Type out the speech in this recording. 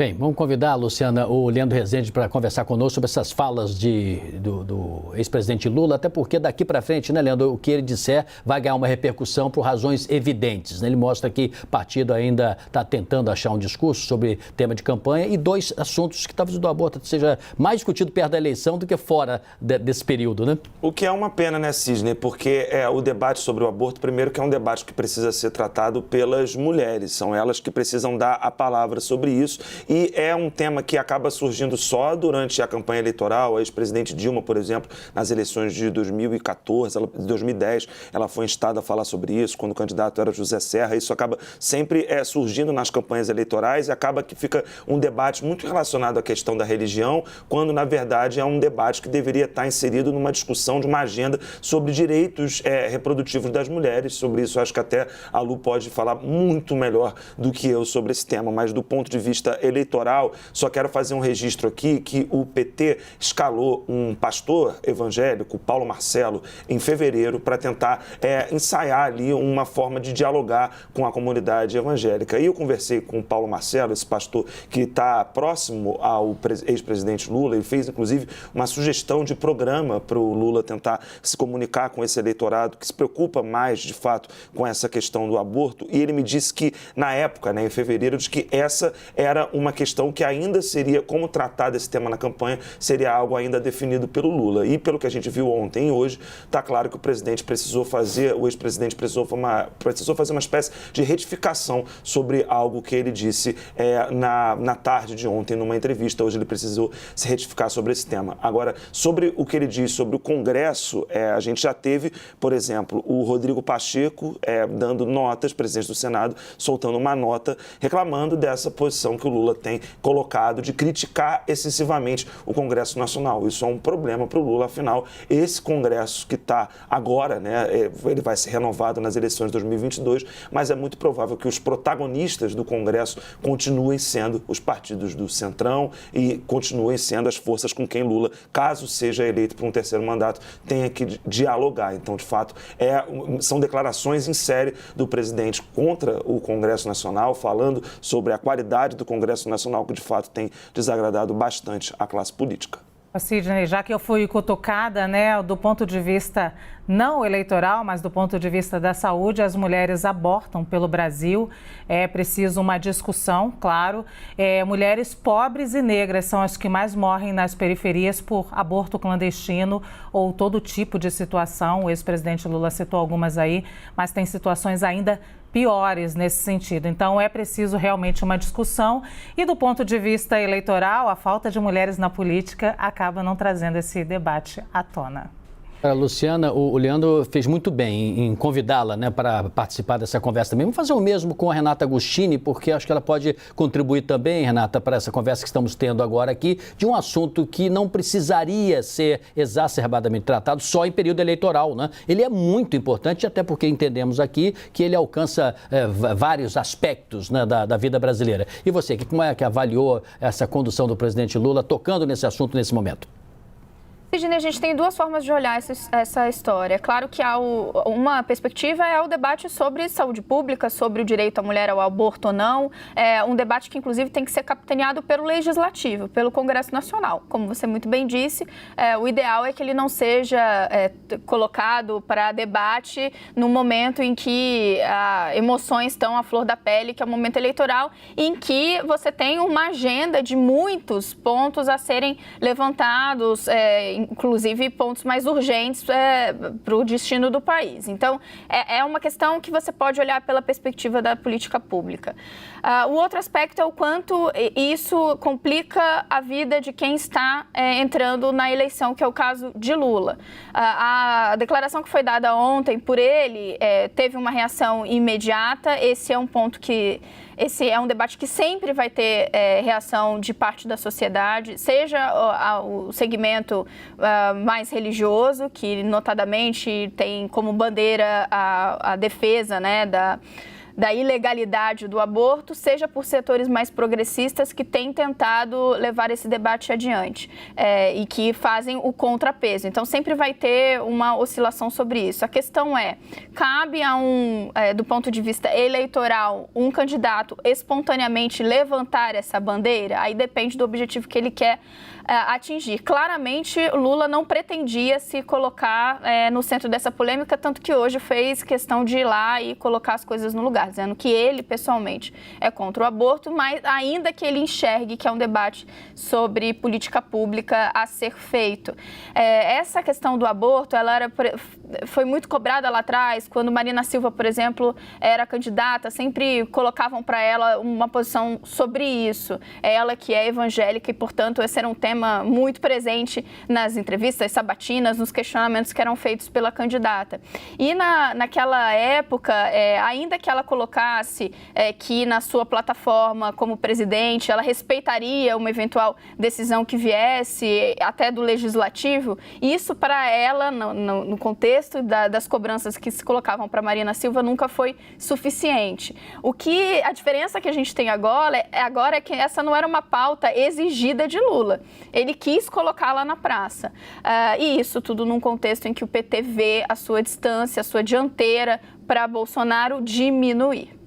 Bem, vamos convidar, Luciana, o Leandro Rezende para conversar conosco sobre essas falas do ex-presidente Lula, até porque daqui para frente, né, Leandro, o que ele disser vai ganhar uma repercussão por razões evidentes, né? Ele mostra que o partido ainda está tentando achar um discurso sobre tema de campanha e dois assuntos que talvez o do aborto seja mais discutido perto da eleição do que fora desse período, né? O que é uma pena, né, Sidney? Porque o debate sobre o aborto, primeiro, que é um debate que precisa ser tratado pelas mulheres, são elas que precisam dar a palavra sobre isso. E é um tema que acaba surgindo só durante a campanha eleitoral. A ex-presidente Dilma, por exemplo, nas eleições de 2014, 2010, ela foi instada a falar sobre isso, quando o candidato era José Serra. Isso acaba sempre surgindo nas campanhas eleitorais e acaba que fica um debate muito relacionado à questão da religião, quando, na verdade, é um debate que deveria estar inserido numa discussão de uma agenda sobre direitos reprodutivos das mulheres. Sobre isso, acho que até a Lu pode falar muito melhor do que eu sobre esse tema, mas do ponto de vista eleitoral, só quero fazer um registro aqui que o PT escalou um pastor evangélico, Paulo Marcelo, em fevereiro para tentar ensaiar ali uma forma de dialogar com a comunidade evangélica. E eu conversei com o Paulo Marcelo, esse pastor que está próximo ao ex-presidente Lula. Ele fez, inclusive, uma sugestão de programa para o Lula tentar se comunicar com esse eleitorado que se preocupa mais, de fato, com essa questão do aborto. E ele me disse que, na época, em fevereiro, de que essa era uma questão que ainda seria, como tratar desse tema na campanha, seria algo ainda definido pelo Lula. E pelo que a gente viu ontem e hoje, está claro que o ex-presidente precisou fazer uma espécie de retificação sobre algo que ele disse na tarde de ontem, numa entrevista. Hoje ele precisou se retificar sobre esse tema. Agora, sobre o que ele disse sobre o Congresso, a gente já teve, por exemplo, o Rodrigo Pacheco dando notas, presidente do Senado, soltando uma nota reclamando dessa posição que o Lula tem colocado de criticar excessivamente o Congresso Nacional. Isso é um problema para o Lula, afinal, esse Congresso que está agora, né, ele vai ser renovado nas eleições de 2022, mas é muito provável que os protagonistas do Congresso continuem sendo os partidos do Centrão e continuem sendo as forças com quem Lula, caso seja eleito por um terceiro mandato, tenha que dialogar. Então, de fato, são declarações em série do presidente contra o Congresso Nacional, falando sobre a qualidade do Congresso Nacional, que de fato tem desagradado bastante a classe política. Sidney, já que eu fui cutucada, né, do ponto de vista não eleitoral, mas do ponto de vista da saúde, as mulheres abortam pelo Brasil. É preciso uma discussão, claro. Mulheres pobres e negras são as que mais morrem nas periferias por aborto clandestino ou todo tipo de situação. O ex-presidente Lula citou algumas aí, mas tem situações ainda piores nesse sentido. Então, é preciso realmente uma discussão e, do ponto de vista eleitoral, a falta de mulheres na política acaba não trazendo esse debate à tona. Luciana, o Leandro fez muito bem em convidá-la, né, para participar dessa conversa também. Vamos fazer o mesmo com a Renata Agostini, porque acho que ela pode contribuir também, Renata, para essa conversa que estamos tendo agora aqui, de um assunto que não precisaria ser exacerbadamente tratado só em período eleitoral, né? Ele é muito importante, até porque entendemos aqui que ele alcança vários aspectos, né, da vida brasileira. E você, como é que avaliou essa condução do presidente Lula tocando nesse assunto nesse momento? Sidney, a gente tem duas formas de olhar essa história. Claro que uma perspectiva é o debate sobre saúde pública, sobre o direito à mulher ao aborto ou não. É um debate que, inclusive, tem que ser capitaneado pelo Legislativo, pelo Congresso Nacional. Como você muito bem disse, o ideal é que ele não seja colocado para debate no momento em que emoções estão à flor da pele, que é o momento eleitoral, em que você tem uma agenda de muitos pontos a serem levantados, inclusive pontos mais urgentes para o destino do país. Então, é uma questão que você pode olhar pela perspectiva da política pública. O outro aspecto é o quanto isso complica a vida de quem está entrando na eleição, que é o caso de Lula. A declaração que foi dada ontem por ele teve uma reação imediata. Esse é um ponto esse é um debate que sempre vai ter reação de parte da sociedade, seja o segmento mais religioso, que notadamente tem como bandeira a defesa, né, da ilegalidade do aborto, seja por setores mais progressistas que têm tentado levar esse debate adiante e que fazem o contrapeso. Então, sempre vai ter uma oscilação sobre isso. A questão é, cabe do ponto de vista eleitoral, um candidato espontaneamente levantar essa bandeira? Aí depende do objetivo que ele quer atingir. Claramente, Lula não pretendia se colocar no centro dessa polêmica, tanto que hoje fez questão de ir lá e colocar as coisas no lugar, dizendo que ele, pessoalmente, é contra o aborto, mas ainda que ele enxergue que é um debate sobre política pública a ser feito. Essa questão do aborto, foi muito cobrada lá atrás, quando Marina Silva, por exemplo, era candidata, sempre colocavam para ela uma posição sobre isso. Ela que é evangélica e, portanto, esse era um tema muito presente nas entrevistas sabatinas, nos questionamentos que eram feitos pela candidata. E naquela época, ainda que ela colocasse que na sua plataforma como presidente, ela respeitaria uma eventual decisão que viesse até do legislativo, isso para ela, no contexto das cobranças que se colocavam para Marina Silva, nunca foi suficiente. A diferença que a gente tem agora é que essa não era uma pauta exigida de Lula. Ele quis colocá-la na praça. E isso tudo num contexto em que o PT vê a sua distância, a sua dianteira para Bolsonaro diminuir.